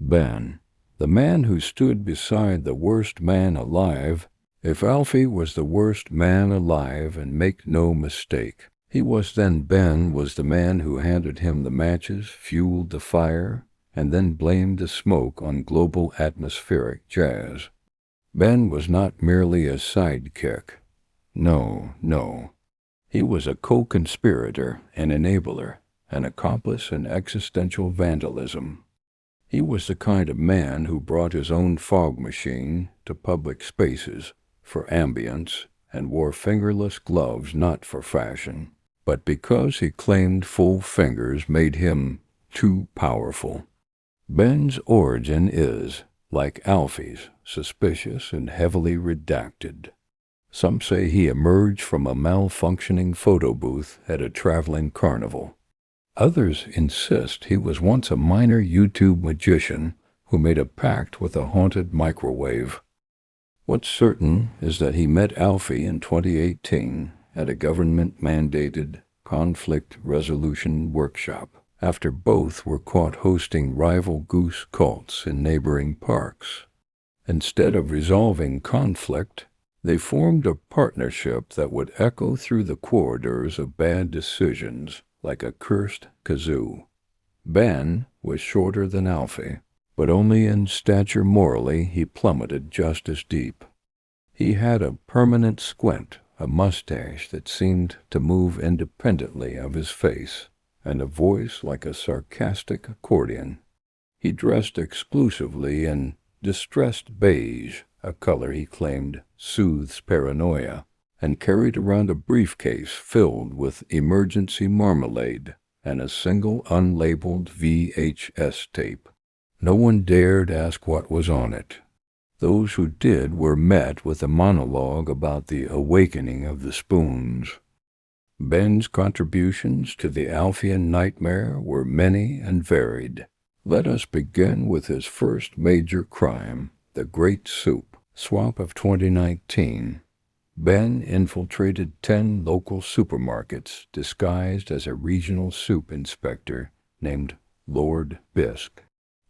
Ben, the man who stood beside the worst man alive. If Alfie was the worst man alive, and make no mistake, he was, then Ben was the man who handed him the matches, fueled the fire, and then blamed the smoke on global atmospheric jazz. Ben was not merely a sidekick. No, no. He was a co-conspirator, an enabler, an accomplice in existential vandalism. He was the kind of man who brought his own fog machine to public spaces for ambience and wore fingerless gloves not for fashion, but because he claimed full fingers made him too powerful. Ben's origin is, like Alfie's, suspicious and heavily redacted. Some say he emerged from a malfunctioning photo booth at a traveling carnival. Others insist he was once a minor YouTube magician who made a pact with a haunted microwave. What's certain is that he met Alfie in 2018 at a government-mandated conflict resolution workshop, after both were caught hosting rival goose cults in neighboring parks. Instead of resolving conflict, they formed a partnership that would echo through the corridors of bad decisions like a cursed kazoo. Ben was shorter than Alfie, but only in stature. Morally he plummeted just as deep. He had a permanent squint, a mustache that seemed to move independently of his face, and a voice like a sarcastic accordion. He dressed exclusively in distressed beige, a color he claimed soothes paranoia, and carried around a briefcase filled with emergency marmalade and a single unlabeled VHS tape. No one dared ask what was on it. Those who did were met with a monologue about the awakening of the spoons. Ben's contributions to the Alfian nightmare were many and varied. Let us begin with his first major crime, the Great Soup Swap of 2019. Ben infiltrated 10 local supermarkets disguised as a regional soup inspector named Lord Bisque.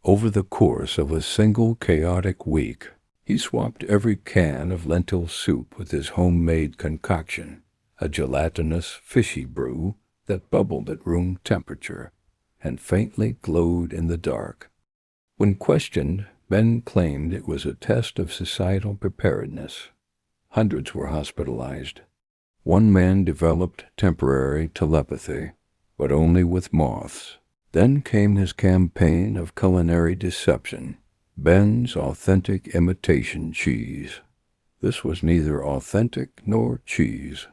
Over the course of a single chaotic week, he swapped every can of lentil soup with his homemade concoction, a gelatinous fishy brew that bubbled at room temperature and faintly glowed in the dark. When questioned, Ben claimed it was a test of societal preparedness. Hundreds were hospitalized. One man developed temporary telepathy, but only with moths. Then came his campaign of culinary deception, Ben's authentic imitation cheese. This was neither authentic nor cheese.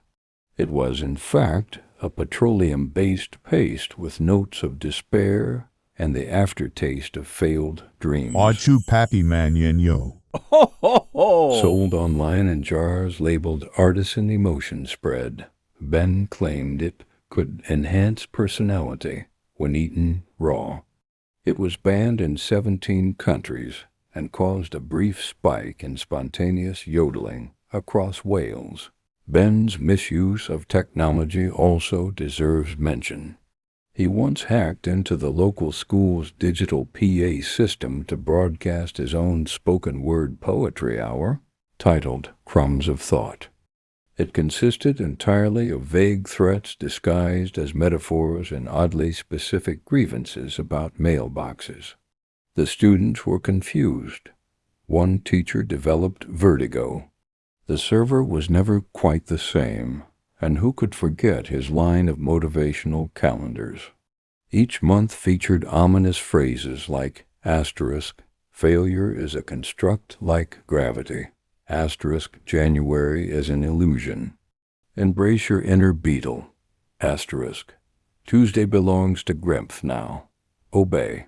It was, in fact, a petroleum-based paste with notes of despair and the aftertaste of failed dreams. Achu papi manyan yo. Sold online in jars labeled Artisan Emotion Spread, Ben claimed it could enhance personality when eaten raw. It was banned in 17 countries and caused a brief spike in spontaneous yodeling across Wales. Ben's misuse of technology also deserves mention. He once hacked into the local school's digital PA system to broadcast his own spoken-word poetry hour, titled Crumbs of Thought. It consisted entirely of vague threats disguised as metaphors and oddly specific grievances about mailboxes. The students were confused. One teacher developed vertigo. The server was never quite the same, and who could forget his line of motivational calendars? Each month featured ominous phrases like asterisk, failure is a construct like gravity, asterisk, January is an illusion, embrace your inner beetle, asterisk, Tuesday belongs to Grimph now, obey.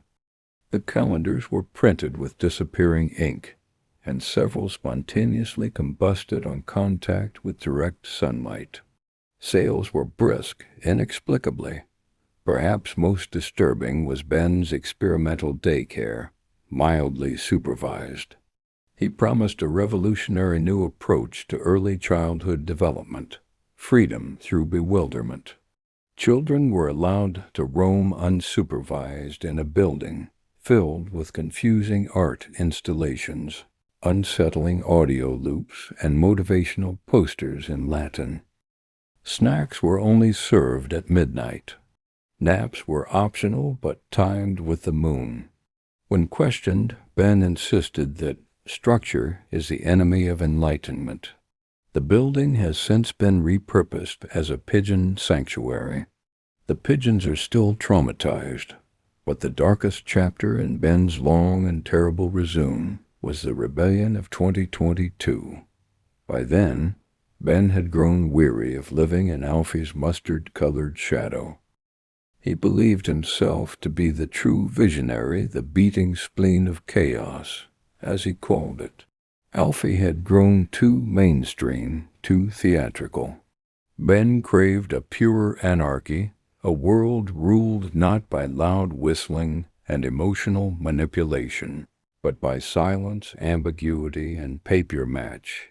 The calendars were printed with disappearing ink, and several spontaneously combusted on contact with direct sunlight. Sales were brisk, inexplicably. Perhaps most disturbing was Ben's experimental daycare, mildly supervised. He promised a revolutionary new approach to early childhood development, freedom through bewilderment. Children were allowed to roam unsupervised in a building filled with confusing art installations, unsettling audio loops, and motivational posters in Latin. Snacks were only served at midnight. Naps were optional but timed with the moon. When questioned, Ben insisted that structure is the enemy of enlightenment. The building has since been repurposed as a pigeon sanctuary. The pigeons are still traumatized, but the darkest chapter in Ben's long and terrible resume was the rebellion of 2022. By then, Ben had grown weary of living in Alfie's mustard-colored shadow. He believed himself to be the true visionary, the beating spleen of chaos, as he called it. Alfie had grown too mainstream, too theatrical. Ben craved a purer anarchy, a world ruled not by loud whistling and emotional manipulation, but by silence, ambiguity, and paper match.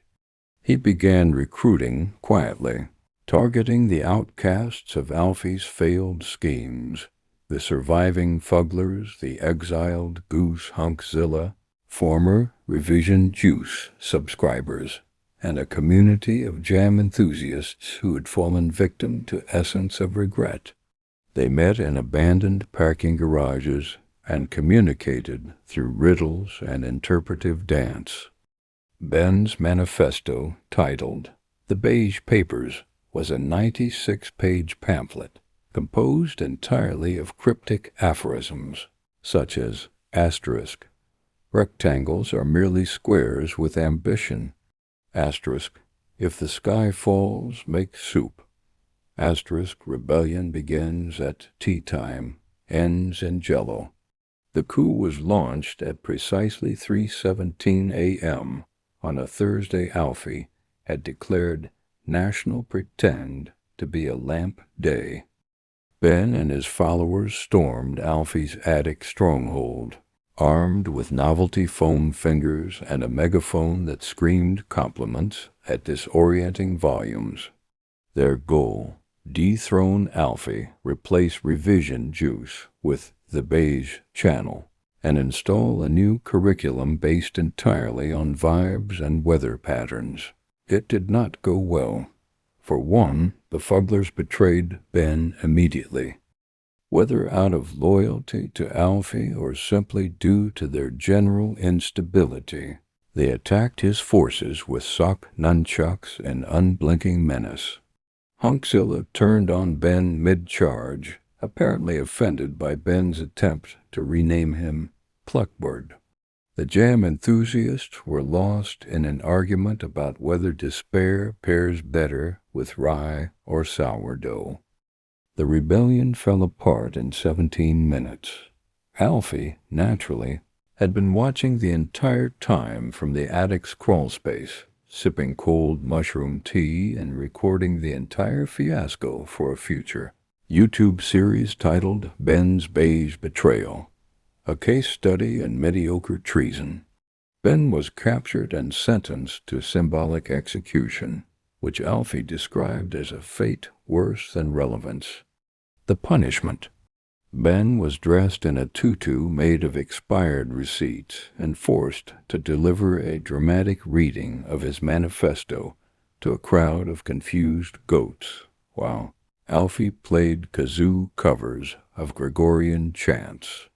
He began recruiting quietly, targeting the outcasts of Alfie's failed schemes, the surviving fugglers, the exiled Goose Hunkzilla, former Revision Juice subscribers, and a community of jam enthusiasts who had fallen victim to essence of regret. They met in abandoned parking garages and communicated through riddles and interpretive dance. Ben's manifesto, titled The Beige Papers, was a 96-page pamphlet composed entirely of cryptic aphorisms, such as asterisk, rectangles are merely squares with ambition, asterisk, if the sky falls, make soup, asterisk, rebellion begins at tea time, ends in Jell-O. The coup was launched at precisely 3:17 a.m. on a Thursday. Alfie had declared National Pretend to be a lamp day. Ben and his followers stormed Alfie's attic stronghold, armed with novelty foam fingers and a megaphone that screamed compliments at disorienting volumes. Their goal: dethrone Alfie, replace Revision Juice with the Beige Channel, and install a new curriculum based entirely on vibes and weather patterns. It did not go well. For one, the fugglers betrayed Ben immediately. Whether out of loyalty to Alfie or simply due to their general instability, they attacked his forces with sock nunchucks and unblinking menace. Hunkzilla turned on Ben mid-charge, apparently offended by Ben's attempt to rename him Pluckbird. The jam enthusiasts were lost in an argument about whether despair pairs better with rye or sourdough. The rebellion fell apart in 17 minutes. Alfie, naturally, had been watching the entire time from the attic's crawlspace, sipping cold mushroom tea and recording the entire fiasco for a future YouTube series titled Ben's Beige Betrayal, a case study in mediocre treason. Ben was captured and sentenced to symbolic execution, which Alfie described as a fate worse than relevance. The punishment: Ben was dressed in a tutu made of expired receipts and forced to deliver a dramatic reading of his manifesto to a crowd of confused goats, while Alfie played kazoo covers of Gregorian chants.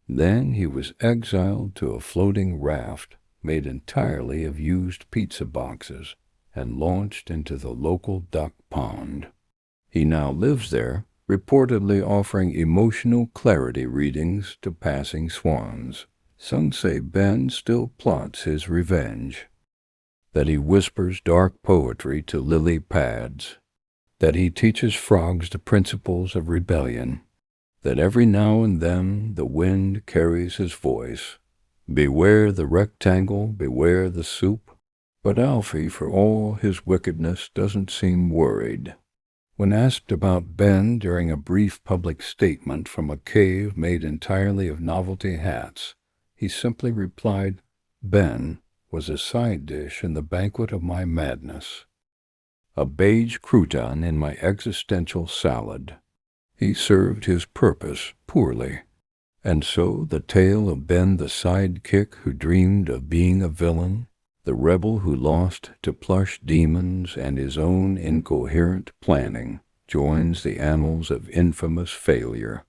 Then he was exiled to a floating raft made entirely of used pizza boxes and launched into the local duck pond. He now lives there, reportedly offering emotional clarity readings to passing swans. Some say Ben still plots his revenge, that he whispers dark poetry to lily pads, that he teaches frogs the principles of rebellion, that every now and then the wind carries his voice. Beware the rectangle, beware the soup. But Alfie, for all his wickedness, doesn't seem worried. When asked about Ben during a brief public statement from a cave made entirely of novelty hats, he simply replied, Ben was a side dish in the banquet of my madness, a beige crouton in my existential salad. He served his purpose poorly. And so the tale of Ben the sidekick who dreamed of being a villain, the rebel who lost to plush demons and his own incoherent planning, joins the annals of infamous failure.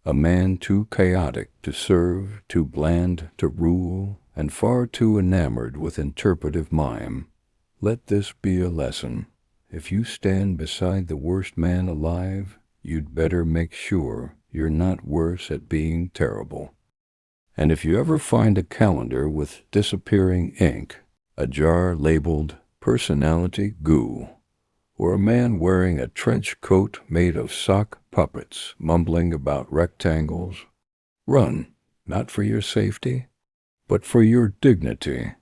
A man too chaotic to serve, too bland to rule, and far too enamored with interpretive mime. Let this be a lesson. If you stand beside the worst man alive, you'd better make sure you're not worse at being terrible. And if you ever find a calendar with disappearing ink, a jar labeled personality goo, or a man wearing a trench coat made of sock puppets mumbling about rectangles, run, not for your safety, but for your dignity.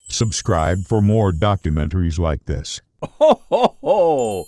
Subscribe for more documentaries like this. Ho, ho, ho!